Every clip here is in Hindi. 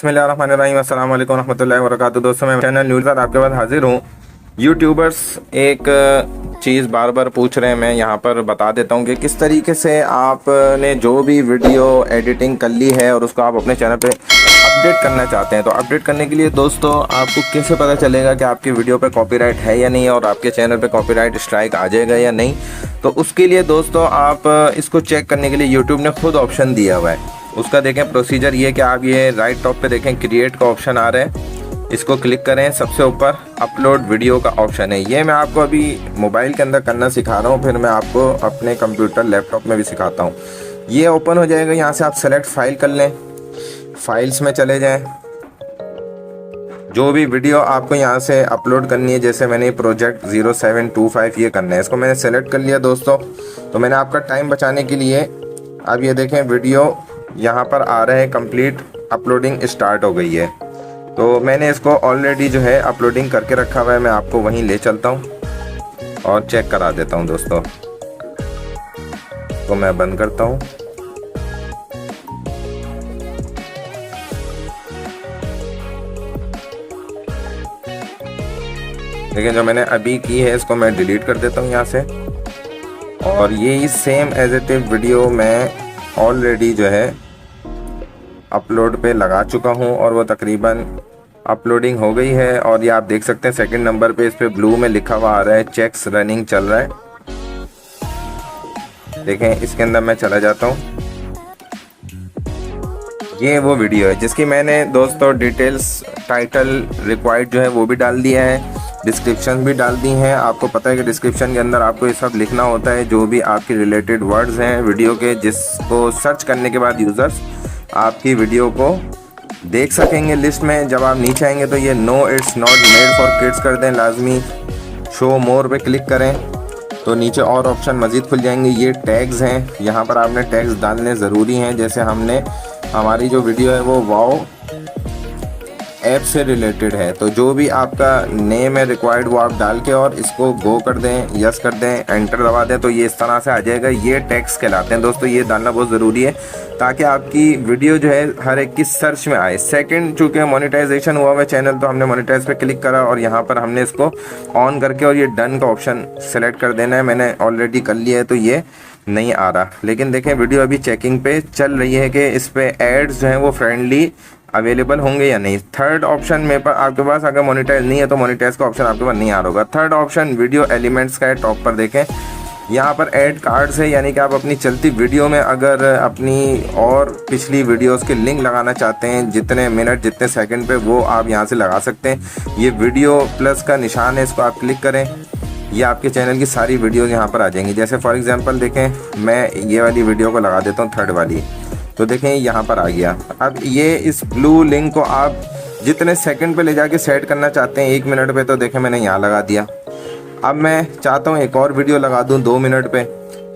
बिस्मिल्लाहिर्रहमानिर्रहीम, अस्सलाम वालेकुम रहमतुल्लाहि व बरकातुहू। दोस्तों, मैं चैनल न्यूज़ आपके पास हाजिर हूँ। यूट्यूबर्स एक चीज़ बार बार पूछ रहे हैं, मैं यहाँ पर बता देता हूँ कि किस तरीके से आपने जो भी वीडियो एडिटिंग कर ली है और उसको आप अपने चैनल पे अपडेट करना चाहते हैं। तो अपडेट करने के लिए दोस्तों आपको कैसे पता चलेगा कि आपकी वीडियो पे कॉपीराइट है या नहीं और आपके चैनल पे कॉपीराइट स्ट्राइक आ जाएगा या नहीं। तो उसके लिए दोस्तों आप इसको चेक करने के लिए यूट्यूब ने खुद ऑप्शन दिया हुआ है। उसका देखें प्रोसीजर ये कि आप ये राइट टॉप पे देखें क्रिएट का ऑप्शन आ रहा है, इसको क्लिक करें। सबसे ऊपर अपलोड वीडियो का ऑप्शन है। ये मैं आपको अभी मोबाइल के अंदर करना सिखा रहा हूँ, फिर मैं आपको अपने कंप्यूटर लैपटॉप में भी सिखाता हूँ। ये ओपन हो जाएगा, यहाँ से आप सेलेक्ट फाइल कर लें, फाइल्स में चले जाएं। जो भी वीडियो आपको यहाँ से अपलोड करनी है, जैसे मैंने प्रोजेक्ट 0725 ये करना है, इसको मैंने सेलेक्ट कर लिया दोस्तों। तो मैंने आपका टाइम बचाने के लिए अब ये देखें वीडियो यहाँ पर आ रहा है, कंप्लीट अपलोडिंग स्टार्ट हो गई है। तो मैंने इसको ऑलरेडी जो है अपलोडिंग करके रखा हुआ है। मैं आपको वहीं ले चलता हूँ और चेक करा देता हूँ दोस्तों। तो मैं बंद करता हूँ। लेकिन जो मैंने अभी की है इसको मैं डिलीट कर देता हूँ यहाँ से। और ये same as it is video मैं ऑलरेडी जो है अपलोड पे लगा चुका हूँ और वो तकरीबन अपलोडिंग हो गई है। और ये आप देख सकते हैं सेकंड नंबर पे इस पे ब्लू में लिखा हुआ आ रहा है चेक्स रनिंग चल रहा है। देखें इसके अंदर मैं चला जाता हूँ। ये वो वीडियो है जिसकी मैंने दोस्तों डिटेल्स, टाइटल रिक्वायर्ड जो है वो भी डाल दिया है, डिस्क्रिप्शन भी डाल दी हैं। आपको पता है कि डिस्क्रिप्शन के अंदर आपको ये सब लिखना होता है, जो भी आपकी रिलेटेड वर्ड्स हैं वीडियो के, जिसको सर्च करने के बाद यूज़र्स आपकी वीडियो को देख सकेंगे लिस्ट में। जब आप नीचे आएंगे तो ये no it's not made for kids कर दें लाजमी। शो मोर पे क्लिक करें तो नीचे और ऑप्शन मज़ीद खुल जाएंगे। ये टैग्स हैं, यहाँ पर आपने टैग्स डालने ज़रूरी हैं। जैसे हमने हमारी जो वीडियो है वो वाओ ऐप से रिलेटेड है, तो जो भी आपका नेम है रिक्वायर्ड वो आप डाल के और इसको गो कर दें, यस कर दें, एंटर दबा दें, तो ये इस तरह से आ जाएगा। ये टैग्स कहलाते हैं दोस्तों, ये डालना बहुत ज़रूरी है ताकि आपकी वीडियो जो है हर एक की सर्च में आए। सेकंड, चूँकि मोनेटाइजेशन हुआ हुआ चैनल, तो हमने मोनेटाइज पे क्लिक करा और यहाँ पर हमने इसको ऑन करके और ये डन का ऑप्शन सेलेक्ट कर देना है। मैंने ऑलरेडी कर लिया है तो ये नहीं आ रहा। लेकिन देखें वीडियो अभी चेकिंग पे चल रही है कि इस पे एड्स जो हैं वो फ्रेंडली अवेलेबल होंगे या नहीं। थर्ड ऑप्शन में पर आपके पास अगर मोनेटाइज नहीं है तो मोनेटाइज का ऑप्शन आपके पास नहीं आ रहा होगा। थर्ड ऑप्शन वीडियो एलिमेंट्स का है, टॉप पर देखें। यहाँ पर ऐड कार्ड्स है, यानी कि आप अपनी चलती वीडियो में अगर अपनी और पिछली वीडियोस के लिंक लगाना चाहते हैं, जितने मिनट जितने सेकंड पे, वो आप यहाँ से लगा सकते हैं। ये वीडियो प्लस का निशान है, इसको आप क्लिक करें, ये आपके चैनल की सारी वीडियोज़ यहाँ पर आ जाएंगी। जैसे फॉर एग्जांपल देखें मैं ये वाली वीडियो को लगा देता हूँ, थर्ड वाली, तो देखें यहाँ पर आ गया। अब ये इस ब्लू लिंक को आप जितने सेकंड पे ले जाके सेट करना चाहते हैं, 1 मिनट पे, तो देखें मैंने यहाँ लगा दिया। अब मैं चाहता हूँ एक और वीडियो लगा दूँ 2 मिनट पे,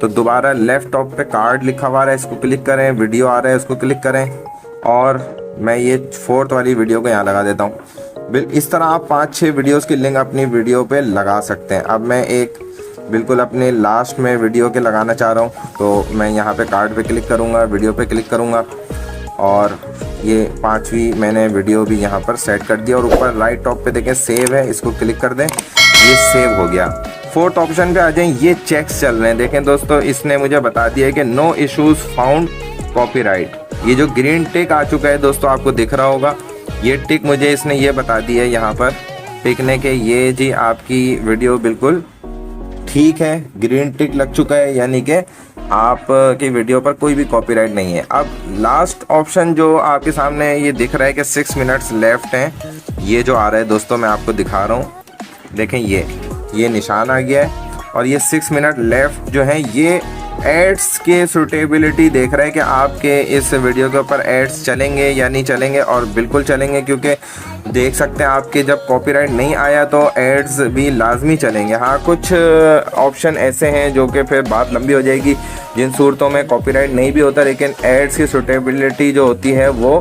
तो दोबारा लेफ़्ट टॉप पे कार्ड लिखा हुआ है, इसको क्लिक करें, वीडियो आ रहा है, इसको क्लिक करें और मैं ये 4th वाली वीडियो को यहाँ लगा देता हूँ। इस तरह आप 5-6 वीडियोज़ की लिंक अपनी वीडियो पर लगा सकते हैं। अब मैं एक बिल्कुल अपने लास्ट में वीडियो के लगाना चाह रहा हूँ, तो मैं यहाँ पे कार्ड पे क्लिक करूँगा, वीडियो पे क्लिक करूँगा और ये 5वीं मैंने वीडियो भी यहाँ पर सेट कर दिया। और ऊपर राइट टॉप पे देखें सेव है, इसको क्लिक कर दें, ये सेव हो गया। 4th ऑप्शन पे आ जाएं, ये चेक्स चल रहे हैं। देखें दोस्तों, इसने मुझे बता दिया है कि नो इशूज़ फाउंड कॉपीराइट। ये जो ग्रीन टिक आ चुका है दोस्तों, आपको दिख रहा होगा, ये टिक मुझे इसने ये बता दिया है यहाँ पर टिकने के, ये जी आपकी वीडियो बिल्कुल ठीक है, ग्रीन टिक लग चुका है, यानी कि आपकी वीडियो पर कोई भी कॉपीराइट नहीं है। अब लास्ट ऑप्शन जो आपके सामने ये दिख रहा है कि 6 मिनट्स लेफ्ट हैं, ये जो आ रहा है दोस्तों मैं आपको दिखा रहा हूँ। देखें ये निशान आ गया है और ये 6 मिनट लेफ्ट जो है ये एड्स के सूटेबिलिटी देख रहा है कि आपके इस वीडियो के ऊपर एड्स चलेंगे या नहीं चलेंगे, और बिल्कुल चलेंगे, क्योंकि देख सकते हैं आपके जब कॉपीराइट नहीं आया तो एड्स भी लाजमी चलेंगे। हाँ, कुछ ऑप्शन ऐसे हैं जो कि फिर बात लंबी हो जाएगी, जिन सूरतों में कॉपीराइट नहीं भी होता लेकिन एड्स की सूटेबिलिटी जो होती है वो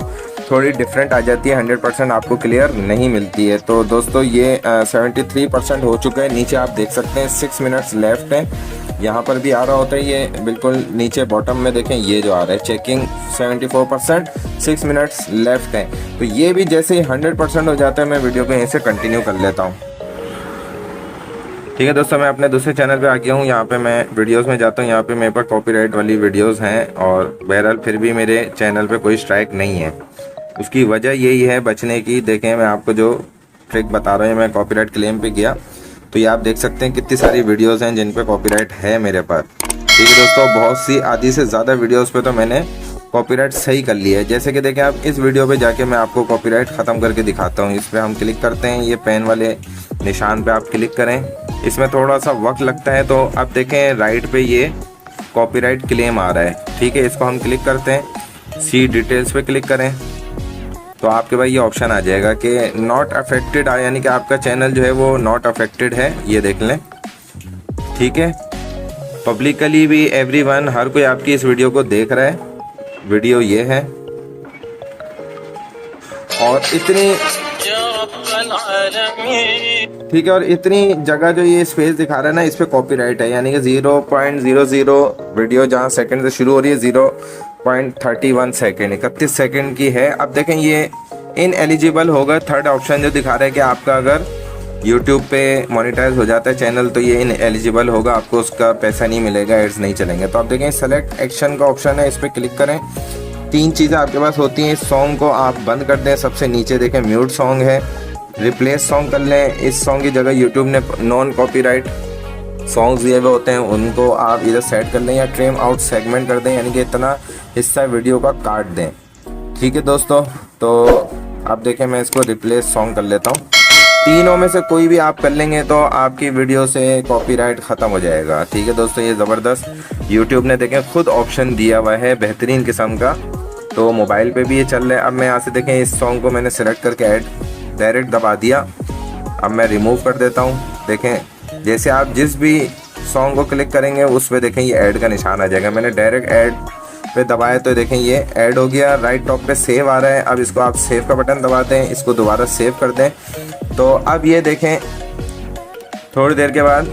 थोड़ी डिफरेंट आ जाती है, 100% आपको क्लियर नहीं मिलती है। तो दोस्तों ये 73% हो चुका है। नीचे आप देख सकते हैं 6 मिनट्स लेफ्ट हैं, यहाँ पर भी आ रहा होता है, ये बिल्कुल नीचे बॉटम में देखें ये जो आ रहा है चेकिंग 74%, 6 मिनट्स लेफ्ट हैं। तो ये भी जैसे ही 100% हो जाता है मैं वीडियो को यहीं से कंटिन्यू कर लेता हूँ। ठीक है दोस्तों, मैं अपने दूसरे चैनल पे आ गया हूँ। यहाँ पे मैं वीडियोस में जाता हूँ, यहाँ पे मेरे पास कॉपीराइट वाली वीडियोस हैं और बहरहाल फिर भी मेरे चैनल पे कोई स्ट्राइक नहीं है। उसकी वजह यही है बचने की। देखें मैं आपको जो ट्रिक बता रहा हूँ, मैं कॉपीराइट क्लेम पे गया तो ये आप देख सकते हैं कितनी सारी वीडियोस हैं जिन पे कॉपीराइट है मेरे पास। ठीक है दोस्तों, बहुत सी आधी से ज़्यादा वीडियोस पे तो मैंने कॉपीराइट सही कर लिया है। जैसे कि देखें आप इस वीडियो पे जाके मैं आपको कॉपीराइट ख़त्म करके दिखाता हूँ। इस पर हम क्लिक करते हैं, ये पेन वाले निशान पे आप क्लिक करें। इसमें थोड़ा सा वक्त लगता है तो आप देखें राइट पे ये कॉपीराइट क्लेम आ रहा है। ठीक है, इसको हम क्लिक करते हैं, सी डिटेल्स पे क्लिक करें तो आपके पास ये ऑप्शन आ जाएगा कि नॉट अफेक्टेड, यानी कि आपका चैनल जो है वो नॉट अफेक्टेड है, ये देख लें। ठीक है, पब्लिकली भी एवरीवन, हर कोई आपकी इस वीडियो को देख रहा है। वीडियो ये है और इतनी, ठीक है, और इतनी जगह जो ये स्पेस दिखा रहा है ना, इस पे कॉपीराइट है, यानी कि 0.00 वीडियो जहाँ सेकंड से शुरू हो रही है 0.31 सेकंड, 31 सेकंड की है। अब देखें ये इन एलिजिबल होगा। थर्ड ऑप्शन जो दिखा रहा है कि आपका अगर यूट्यूब पे मोनेटाइज हो जाता है चैनल तो ये इन एलिजिबल होगा, आपको उसका पैसा नहीं मिलेगा, एड्स नहीं चलेंगे। तो आप देखें सेलेक्ट एक्शन का ऑप्शन है, इस पर क्लिक करें। 3 चीज़ें आपके पास होती हैं। इस सॉन्ग को आप बंद कर दें, सबसे नीचे देखें म्यूट सॉन्ग है, रिप्लेस सॉन्ग कर लें। इस सॉन्ग की जगह यूट्यूब ने नॉन कॉपीराइट सॉन्ग्स दिए हुए होते हैं, उनको आप इधर सेट कर लें या ट्रिम आउट सेगमेंट कर दें, यानी कि इतना हिस्सा वीडियो का काट दें। ठीक है दोस्तों, तो आप देखें मैं इसको रिप्लेस सॉन्ग कर लेता हूँ। तीनों में से कोई भी आप कर लेंगे तो आपकी वीडियो से कॉपीराइट ख़त्म हो जाएगा। ठीक है दोस्तों, ये ज़बरदस्त यूट्यूब ने देखें खुद ऑप्शन दिया हुआ है बेहतरीन किस्म का। तो मोबाइल पे भी ये चल रहा है। अब मैं यहाँ से देखें इस सॉन्ग को मैंने सेलेक्ट करके ऐड डायरेक्ट दबा दिया। अब मैं रिमूव कर देता हूँ। देखें जैसे आप जिस भी सॉन्ग को क्लिक करेंगे उस पर देखें ये ऐड का निशान आ जाएगा। मैंने डायरेक्ट ऐड पे दबाया तो देखें ये ऐड हो गया। राइट टॉप पे सेव आ रहा है। अब इसको आप सेव का बटन दबा दें, इसको दोबारा सेव कर दें। तो अब ये देखें थोड़ी देर के बाद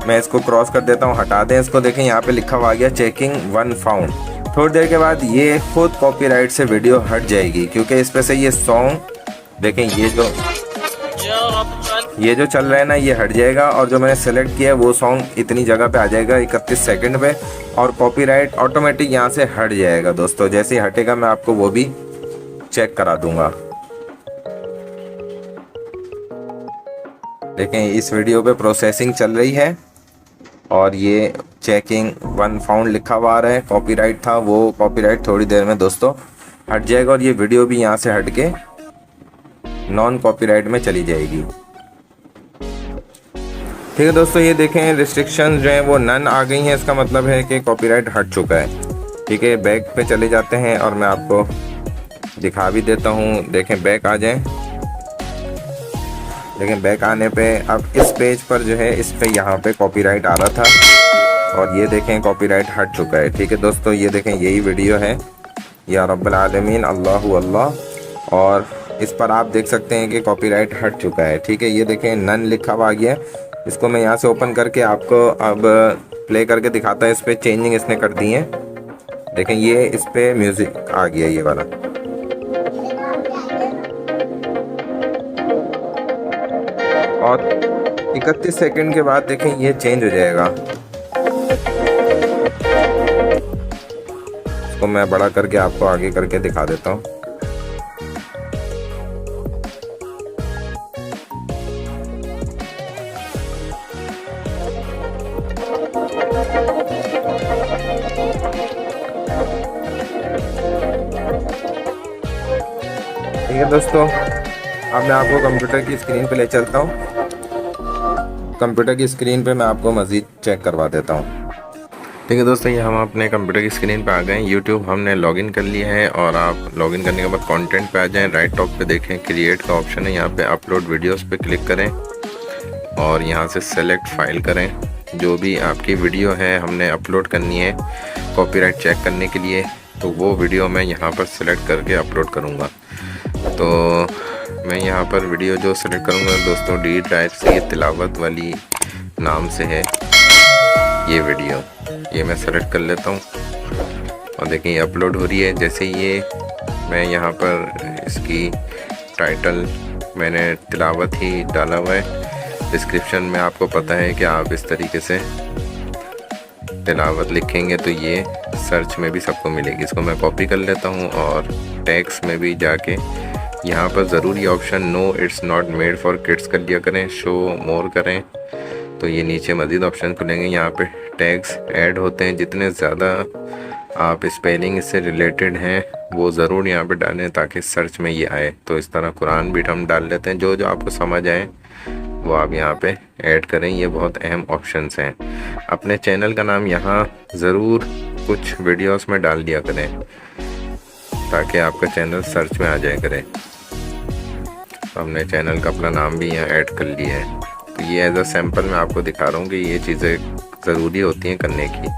मैं इसको क्रॉस कर देता हूँ, हटा दें इसको। देखें यहाँ पे लिखा हुआ आ गया चेकिंग 1 फाउंड। थोड़ी देर के बाद ये खुद कॉपीराइट से वीडियो हट जाएगी, क्योंकि इस पे से ये सॉन्ग देखें ये जो चल रहा है ना ये हट जाएगा, और जो मैंने सेलेक्ट किया है वो सॉन्ग इतनी जगह पे आ जाएगा 31 सेकंड पे, और कॉपीराइट ऑटोमेटिक यहाँ से हट जाएगा। दोस्तों जैसे ही हटेगा मैं आपको वो भी चेक करा दूंगा। देखें इस वीडियो पे प्रोसेसिंग चल रही है और ये चेकिंग 1 फाउंड लिखा हुआ आ रहा है। कॉपीराइट था, वो कॉपीराइट थोड़ी देर में दोस्तों हट जाएगा और ये वीडियो भी यहाँ से हट के नॉन कॉपीराइट में चली जाएगी। ठीक है दोस्तों, ये देखें रिस्ट्रिक्शन जो है वो नन आ गई हैं, इसका मतलब है कि कॉपीराइट हट चुका है। ठीक है, बैक पे चले जाते हैं और मैं आपको दिखा भी देता हूँ। देखें बैक आ जाएं। देखें बैक आने पे अब इस पेज पर जो है इस पे यहाँ पे कॉपीराइट आ रहा था और ये देखें कॉपीराइट हट चुका है। ठीक है दोस्तों, ये देखें यही वीडियो है या रब्बुल आलमीन अल्लाहु अल्लाह, और इस पर आप देख सकते हैं कि कॉपीराइट हट चुका है। ठीक है, ये देखें नन लिखा हुआ आ गया। इसको मैं यहाँ से ओपन करके आपको अब प्ले करके दिखाता है। इस पर चेंजिंग इसने कर दी है। देखें ये इस पर म्यूज़िक आ गया ये वाला। और 31 सेकंड के बाद देखें ये चेंज हो जाएगा। इसको मैं बड़ा करके आपको आगे करके दिखा देता हूँ। ठीक है दोस्तों, अब मैं आपको कंप्यूटर की स्क्रीन पे ले चलता हूँ। कंप्यूटर की स्क्रीन पे मैं आपको मज़ीद चेक करवा देता हूँ। ठीक है दोस्तों, ये हम अपने कंप्यूटर की स्क्रीन पे आ गए। यूट्यूब हमने लॉगिन कर लिया है और आप लॉगिन करने के बाद कंटेंट पे आ जाएं। राइट टॉप पे देखें क्रिएट का ऑप्शन है, यहाँ पे अपलोड वीडियोस पे क्लिक करें और यहाँ से सेलेक्ट फाइल करें। जो भी आपकी वीडियो है हमने अपलोड करनी है कॉपीराइट चेक करने के लिए, तो वो वीडियो मैं यहाँ पर सेलेक्ट करके अपलोड करूँगा। तो मैं यहाँ पर वीडियो जो सेलेक्ट करूँगा दोस्तों डी राइट से ये तिलावत वाली नाम से है, ये वीडियो, ये मैं सेलेक्ट कर लेता हूँ और देखें ये अपलोड हो रही है। जैसे ये मैं यहाँ पर इसकी टाइटल मैंने तिलावत ही डाला हुआ है। डिस्क्रिप्शन में आपको पता है कि आप इस तरीके से तिलावत लिखेंगे तो ये सर्च में भी सबको मिलेगी। इसको मैं कॉपी कर लेता हूँ और टैग्स में भी जाके यहाँ पर ज़रूरी option no it's not made for kids कर दिया करें, शो मोर करें तो ये नीचे मज़ीद ऑप्शन खुलेंगे। यहाँ पे टैग्स ऐड होते हैं, जितने ज़्यादा आप स्पेलिंग इससे रिलेटेड हैं वो ज़रूर यहाँ पे डालें ताकि सर्च में ये आए। तो इस तरह कुरान भी हम डाल लेते हैं, जो जो आपको समझ आए वो आप यहाँ पे ऐड करें। ये बहुत अहम ऑप्शंस हैं। अपने चैनल का नाम यहाँ ज़रूर कुछ वीडियोस में डाल दिया करें ताकि आपका चैनल सर्च में आ जाए करे। तो हमने चैनल का अपना नाम भी यहाँ ऐड कर लिया है। तो ये एज अ सैम्पल मैं आपको दिखा रहा हूँ कि ये चीज़ें ज़रूरी होती हैं करने की।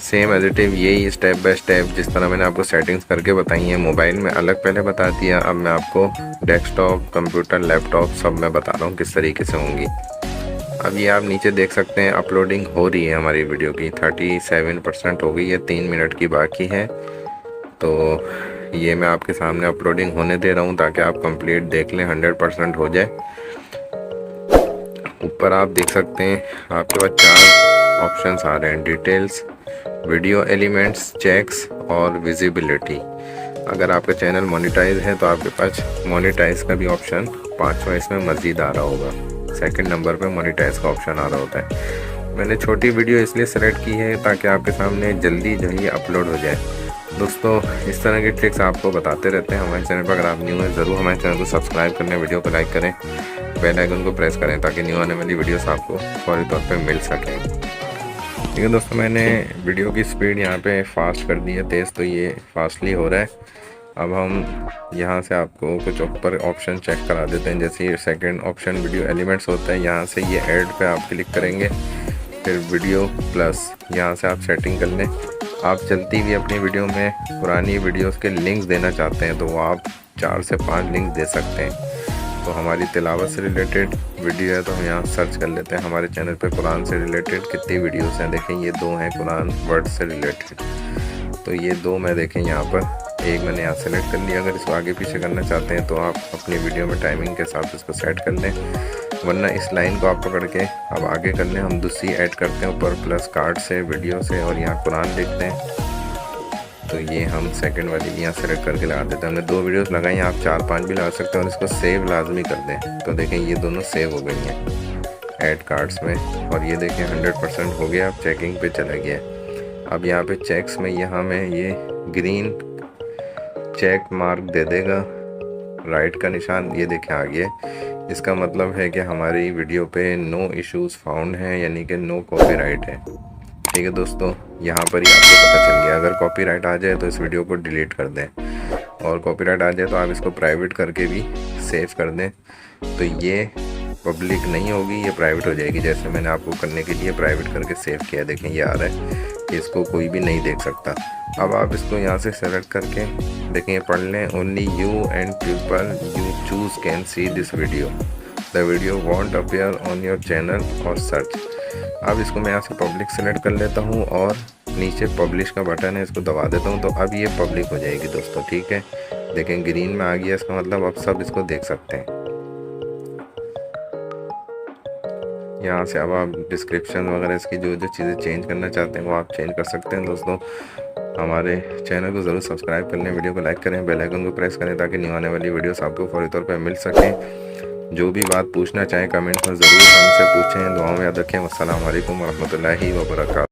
सेम एज इट इज़ यही स्टेप बाय स्टेप जिस तरह मैंने आपको सेटिंग्स करके बताई हैं, मोबाइल में अलग पहले बता दिया, अब मैं आपको डेस्कटॉप, कंप्यूटर, लैपटॉप सब मैं बता रहा हूँ किस तरीके से होंगी। अब ये आप नीचे देख सकते हैं अपलोडिंग हो रही है हमारी वीडियो की, 37% हो गई है, 3 मिनट की बाकी है। तो ये मैं आपके सामने अपलोडिंग होने दे रहा हूँ ताकि आप कंप्लीट देख लें, 100% हो जाए। ऊपर आप देख सकते हैं आपके पास 4 ऑप्शंस आ रहे हैं, डिटेल्स, वीडियो एलिमेंट्स, चेक्स और विजिबिलिटी। अगर आपका चैनल मोनेटाइज है तो आपके पास मोनेटाइज का भी ऑप्शन 5वां इसमें मज़ीद आ रहा होगा। सेकंड नंबर पे मोनेटाइज का ऑप्शन आ रहा होता है। मैंने छोटी वीडियो इसलिए सेलेक्ट की है ताकि आपके सामने जल्दी जो है ये अपलोड हो जाए। दोस्तों इस तरह की ट्रिक्स आपको बताते रहते हैं हमारे चैनल पर। अगर आप न्यू हैं ज़रूर हमारे चैनल को सब्सक्राइब करें, वीडियो को लाइक करें, बेल आइकन को प्रेस करें ताकि न्यू आने वाली वीडियोस आपको फौरी तौर पे मिल सकें। ठीक है दोस्तों, मैंने वीडियो की स्पीड यहाँ पे फास्ट कर दी है, तेज़, तो ये फास्टली हो रहा है। अब हम यहाँ से आपको कुछ ऊपर ऑप्शन चेक करा देते हैं। जैसे ये सेकंड ऑप्शन वीडियो एलिमेंट्स होता है, यहाँ से ये ऐड पे आप क्लिक करेंगे, फिर वीडियो प्लस यहाँ से आप सेटिंग कर लें। आप चलती हुई अपनी वीडियो में पुरानी वीडियोस के लिंक्स देना चाहते हैं तो वो आप 4 से 5 लिंक दे सकते हैं। तो हमारी तिलावत से रिलेटेड वीडियो है तो हम यहाँ सर्च कर लेते हैं। हमारे चैनल पे कुरान से रिलेटेड कितनी वीडियोस हैं, देखें ये 2 हैं कुरान वर्ड से रिलेटेड। तो ये 2 मैं देखें यहाँ पर, एक मैंने यहाँ सेलेक्ट कर लिया। अगर इसको आगे पीछे करना चाहते हैं तो आप अपनी वीडियो में टाइमिंग के साथ इसको सेट कर लें, वरना इस लाइन को आप पकड़ के अब आगे कर लें। हम दूसरी ऐड करते हैं ऊपर प्लस कार्ड से, वीडियो से, और यहाँ कुरान लिखते हैं। तो ये हम सेकंड वाली भी यहाँ सेलेक्ट करके लगा देते हैं। हमने 2 वीडियोस लगाई हैं, आप 4-5 भी लगा सकते हैं और इसको सेव लाजमी कर दें। तो देखें ये दोनों सेव हो गई हैं ऐड कार्ड्स में, और ये देखें 100% हो गया, अब चेकिंग पे चला गया। अब यहाँ पे चेक्स में यहाँ में ये ग्रीन चेक मार्क दे देगा, राइट का निशान ये देखें आ गया। इसका मतलब है कि हमारी वीडियो पे नो इश्यूज़ फाउंड हैं, यानी कि नो कॉपीराइट है। ठीक है दोस्तों, यहाँ पर ही आपको पता चल गया। अगर कॉपीराइट आ जाए तो इस वीडियो को डिलीट कर दें, और कॉपीराइट आ जाए तो आप इसको प्राइवेट करके भी सेव कर दें। तो ये पब्लिक नहीं होगी, ये प्राइवेट हो जाएगी। जैसे मैंने आपको करने के लिए प्राइवेट करके सेव किया, देखें ये आ रहा है कि इसको कोई भी नहीं देख सकता। अब आप इसको यहाँ से सेलेक्ट करके देखें ये पढ़ लें, only you and people you choose can see this video, the video want appear on your channel और सर्च। अब इसको मैं यहाँ से पब्लिक सेलेक्ट कर लेता हूँ और नीचे पब्लिश का बटन है, इसको दबा देता हूँ। तो अब ये पब्लिक हो जाएगी दोस्तों। ठीक है, देखें ग्रीन में आ गया, इसका मतलब अब सब इसको देख सकते हैं। यहाँ से अब आप डिस्क्रिप्शन वगैरह इसकी जो जो चीज़ें चेंज करना चाहते हैं वो आप चेंज कर सकते हैं। दोस्तों हमारे चैनल को ज़रूर सब्सक्राइब कर लें, वीडियो को लाइक करें, बेल आइकन को प्रेस करें ताकि न्यू आने वाली वीडियोस आपको फौरी तौर पर मिल सकें। जो भी बात पूछना चाहें कमेंट में ज़रूर हमसे पूछें। दुआओं में याद रखें। अस्सलाम वालेकुम वरहमतुल्लाहि वबरकातुहू।